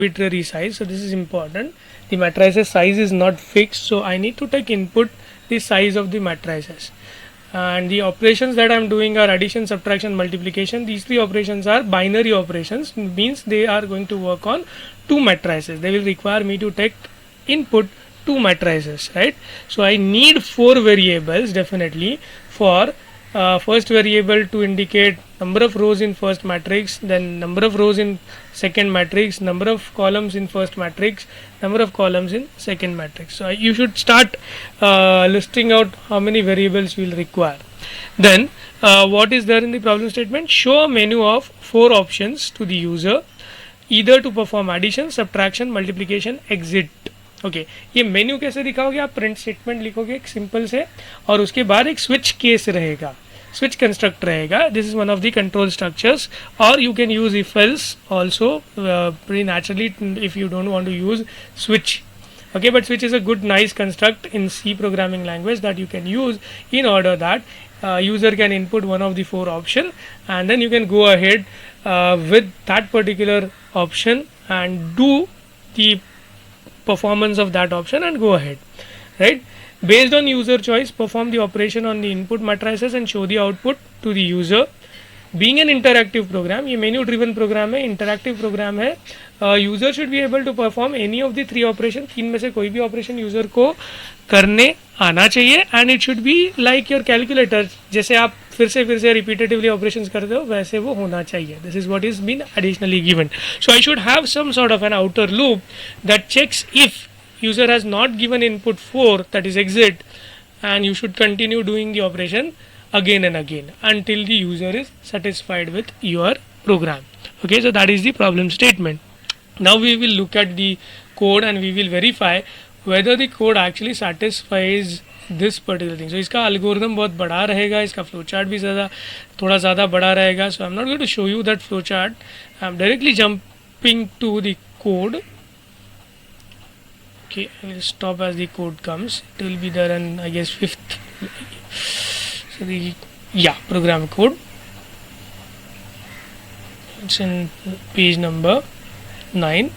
arbitrary size, so this is important. The matrices size is not fixed, so I need to take input the size of the matrices, and the operations that I am doing are addition, subtraction, multiplication. These three operations are binary operations, means they are going to work on two matrices. They will require me to take input two matrices, right? So I need four variables definitely for first variable to indicate number of rows in first matrix, then number of rows in second matrix, number of columns in first matrix, number of columns in second matrix. So you should start listing out how many variables you will require. Then what is there in the problem statement? Show a menu of four options to the user, either to perform addition, subtraction, multiplication, exit. Okay ये menu कैसे दिखाओगे आप? Print statement लिखोगे एक simple से, और उसके बाद एक स्विच केस रहेगा, स्विच कंस्ट्रक्ट रहेगा. This is one of the control structures. और you can use if else also pretty naturally if you don't want to use switch. Okay, but switch is a good nice construct in C programming language that you can use in order that user can input one of the four option, and then you can go ahead with that particular option and do the performance of that option and go ahead, right? Based on user choice, perform the operation on the input matrices and show the output to the user. Being an interactive program, ये menu driven program है, interactive program है, user should be able to perform any of the three operation. तीन में से कोई भी operation user को करने आना चाहिए, and it should be like your calculator. जैसे आप फिर से repetitively operations करते हो वैसे वो होना चाहिए. This is what is been additionally given. So I should have some sort of an outer loop that checks if user has not given input 4, that is exit, and you should continue doing the operation again and again until the user is satisfied with your program. Okay, so that is the problem statement. Now we will look at the code and we will verify whether the code actually satisfies this particular thing. So इसका algorithm बहुत बड़ा रहेगा, इसका flowchart भी थोड़ा ज़्यादा बड़ा रहेगा. So I'm not going to show you that flowchart. I'm directly jumping to the code. Okay, I will stop as the code comes. It will be there in, I guess, 5th. So the program code. It's in page number 9.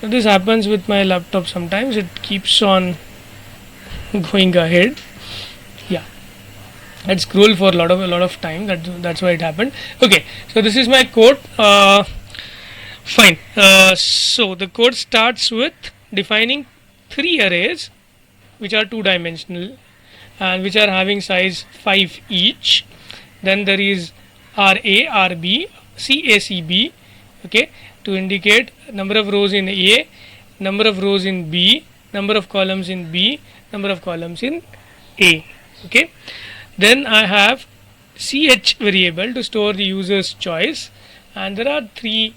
So this happens with my laptop sometimes. It keeps on going ahead. Yeah, I'd scroll for a lot of time. That's why it happened. Okay, so this is my code. Fine. So the code starts with defining three arrays which are two-dimensional and which are having size 5 each. Then there is RA, RB, CACB, okay, to indicate number of rows in A, number of rows in B, number of columns in B, number of columns in A. Okay. Then I have CH variable to store the user's choice, and there are three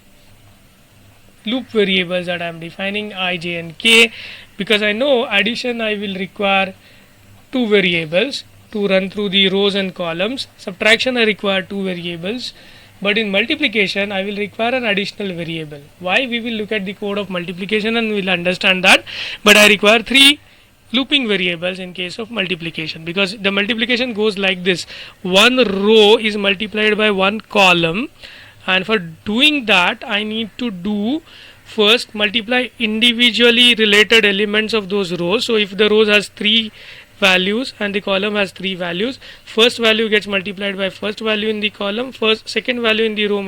loop variables that I am defining, I, J and K, because I know addition I will require two variables to run through the rows and columns. Subtraction I require two variables, but in multiplication I will require an additional variable. Why? We will look at the code of multiplication and we will understand that, but I require three looping variables in case of multiplication, because the multiplication goes like this: one row is multiplied by one column, and for doing that I need to do first multiply individually related elements of those rows. So if the rows has three values and the column has three values, first value gets multiplied by first value in the column, second value in the row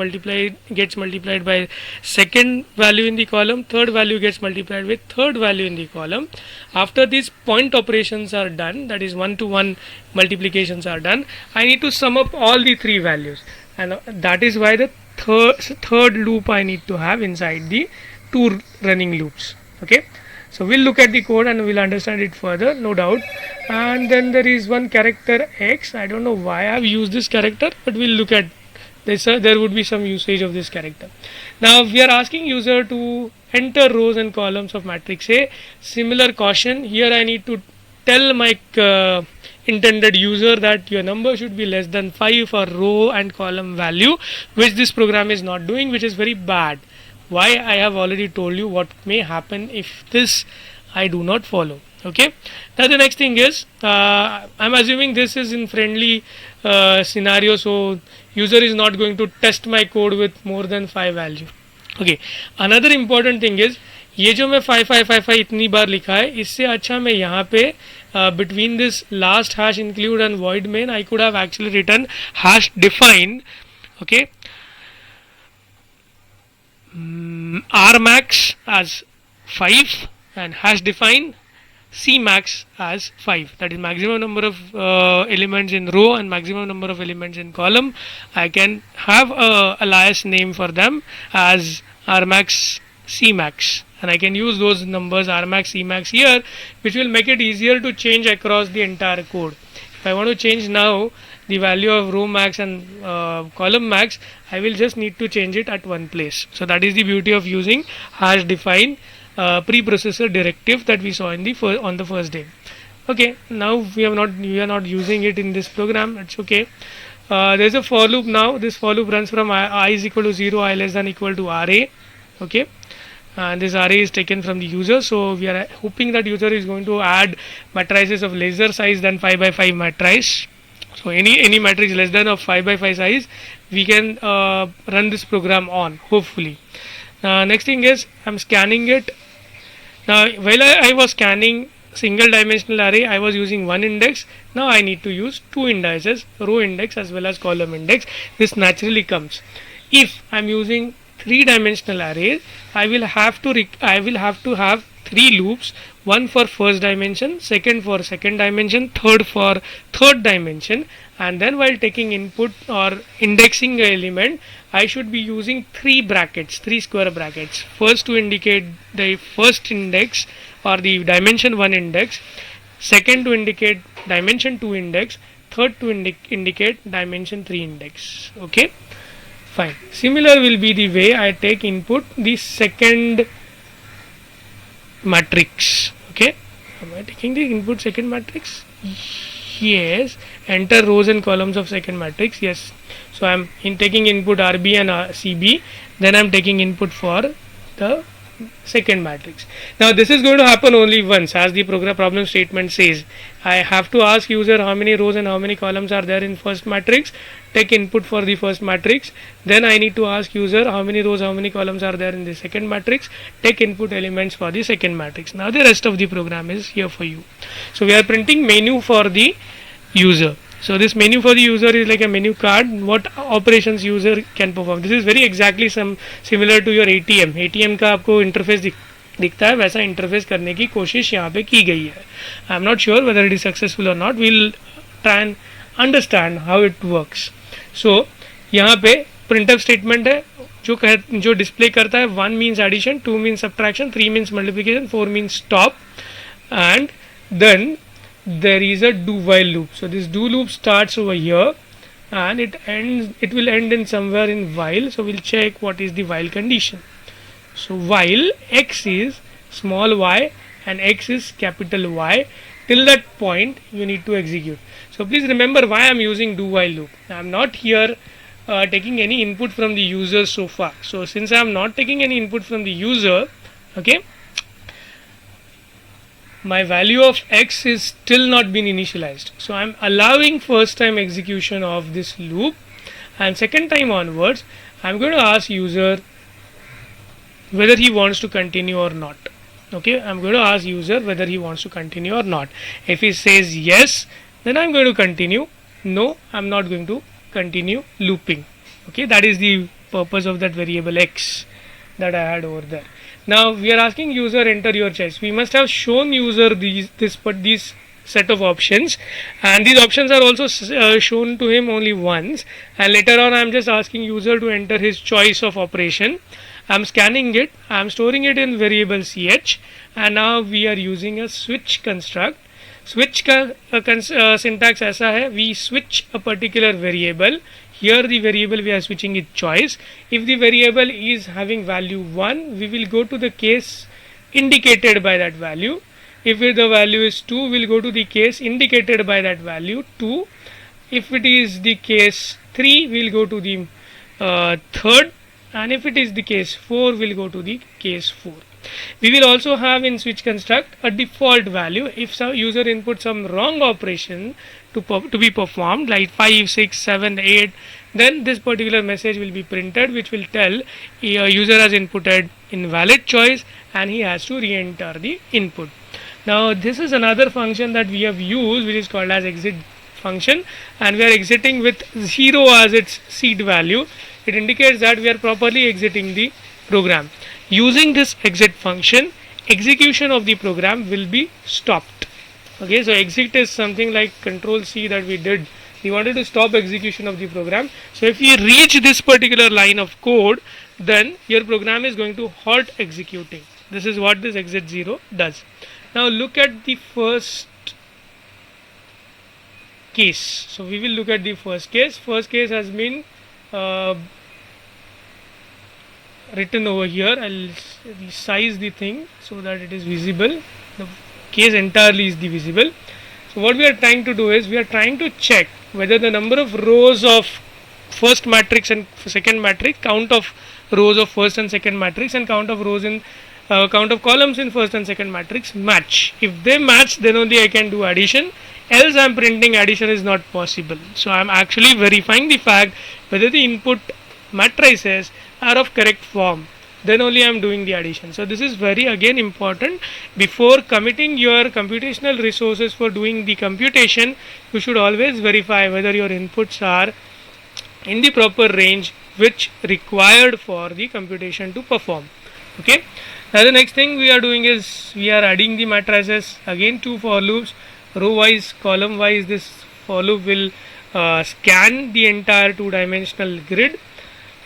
gets multiplied by second value in the column, third value gets multiplied with third value in the column. After these point operations are done, that is one-to-one multiplications are done, I need to sum up all the three values, and that is why the third loop I need to have inside the two running loops. Okay, so we'll look at the code and we'll understand it further, no doubt. And then there is one character X. I don't know why I've used this character, but we'll look at this. There would be some usage of this character. Now we are asking user to enter rows and columns of matrix A. Similar caution here, I need to tell my intended user that your number should be less than 5 for row and column value, which this program is not doing, which is very bad. Why? I have already told you what may happen if this I do not follow. Okay, now the next thing is I'm assuming this is in friendly scenario, so user is not going to test my code with more than 5 value. Okay, another important thing is ये जो मैं 5555 इतनी बार लिखा है, इससे अच्छा मैं यहाँ पे between this last hash include and void main I could have actually written hash define, okay, r max as 5 and hash define c max as 5, that is maximum number of elements in row and maximum number of elements in column. I can have a alias name for them as r max c max, and I can use those numbers r max c max here, which will make it easier to change across the entire code. If I want to change now the value of row max and column max, I will just need to change it at one place. So that is the beauty of using hash define preprocessor directive that we saw in the on the first day. Okay, now we are not using it in this program. It's okay. There is a for loop now. This for loop runs from I is equal to 0, I less than equal to RA. Okay, and this array is taken from the user, so we are hoping that user is going to add matrices of lesser size than 5 by 5 matrice. So any matrix less than of 5 by 5 size, we can run this program on, hopefully. Next thing is I'm scanning it. Now while I was scanning single dimensional array, I was using one index. Now I need to use two indices, row index as well as column index. This naturally comes. If I'm using three-dimensional array, I will have to have three loops, one for first dimension, second for second dimension, third for third dimension, and then while taking input or indexing an element, I should be using three brackets, three square brackets. First to indicate the first index or the dimension 1 index, second to indicate dimension 2 index, third to indicate dimension 3 index. Okay, fine. Similar will be the way I take input the second matrix. Okay, am I taking the input second matrix? Yes. Enter rows and columns of second matrix. Yes. So I am taking input RB and CB. Then I am taking input for the second matrix. Now this is going to happen only once, as the program problem statement says. I have to ask user how many rows and how many columns are there in first matrix, take input for the first matrix. Then I need to ask user how many rows, how many columns are there in the second matrix, take input elements for the second matrix. Now the rest of the program is here for you. So we are printing menu for the user. So this menu for the user is like a menu card, what operations user can perform. This is very exactly similar to your ATM. ATM का आपको interface दिखता है, वैसा interface करने की कोशिश यहाँ पे की गई है. I am not sure whether it is successful और not. Will try and understand how it works. So यहाँ पे प्रिंटफ स्टेटमेंट है जो डिस्प्ले करता है 1 means addition, 2 means subtraction, 3 means multiplication, 4 means stop, and then there is a do while loop. So this do loop starts over here and it will end in somewhere in while. So we'll check what is the while condition. So while x is small y and x is capital Y, till that point you need to execute. So please remember why I am using do while loop. I am not here taking any input from the user so far. So since I am not taking any input from the user, okay, my value of x is still not been initialized. So I am allowing first time execution of this loop, and second time onwards I am going to ask user whether he wants to continue or not. Okay, I am going to ask user whether he wants to continue or not. If he says yes, then I am going to continue. No, I am not going to continue looping. Okay, that is the purpose of that variable x that I had over there. Now we are asking user enter your choice. We must have shown user these set of options, and these options are also shown to him only once, and later on I am just asking user to enter his choice of operation. I am scanning it, I am storing it in variable ch, and now we are using a switch construct. Switch का syntax ऐसा है, we switch a particular variable. Here the variable we are switching is choice. If the variable is having value 1, we will go to the case indicated by that value. If the value is 2, we will go to the case indicated by that value 2. If it is the case 3, we will go to the third, and if it is the case 4, we will go to the case 4. We will also have in switch construct a default value. If some user input some wrong operation to be performed, like 5, 6, 7, 8, then this particular message will be printed, which will tell user has inputted invalid choice and he has to re-enter the input. Now this is another function that we have used, which is called as exit function, and we are exiting with 0 as its seed value. It indicates that we are properly exiting the program. Using this exit function, execution of the program will be stopped. Okay, so exit is something like control C that we did. We wanted to stop execution of the program. So if you reach this particular line of code, then your program is going to halt executing. This is what this exit 0 does. Now look at the first case. So we will look at the first case. First case has been written over here. I'll resize the thing so that it is visible. The case entirely is the visible. So what we are trying to do is we are trying to check whether the number of rows of first matrix and second matrix, count of rows of first and second matrix, and count of rows in count of columns in first and second matrix match. If they match, then only I can do addition, else I am printing addition is not possible. So I am actually verifying the fact whether the input matrices are of correct form, then only I am doing the addition. So this is very again important. Before committing your computational resources for doing the computation, you should always verify whether your inputs are in the proper range which required for the computation to perform. Okay, now the next thing we are doing is we are adding the matrices. Again, two for loops, row wise, column wise. This for loop will scan the entire two-dimensional grid.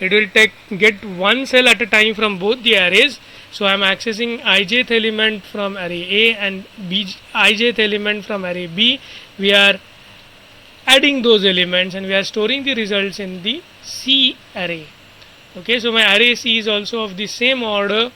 It will get one cell at a time from both the arrays. So I am accessing ijth element from array A and ijth element from array B. We are adding those elements and we are storing the results in the C array. Okay, so my array C is also of the same order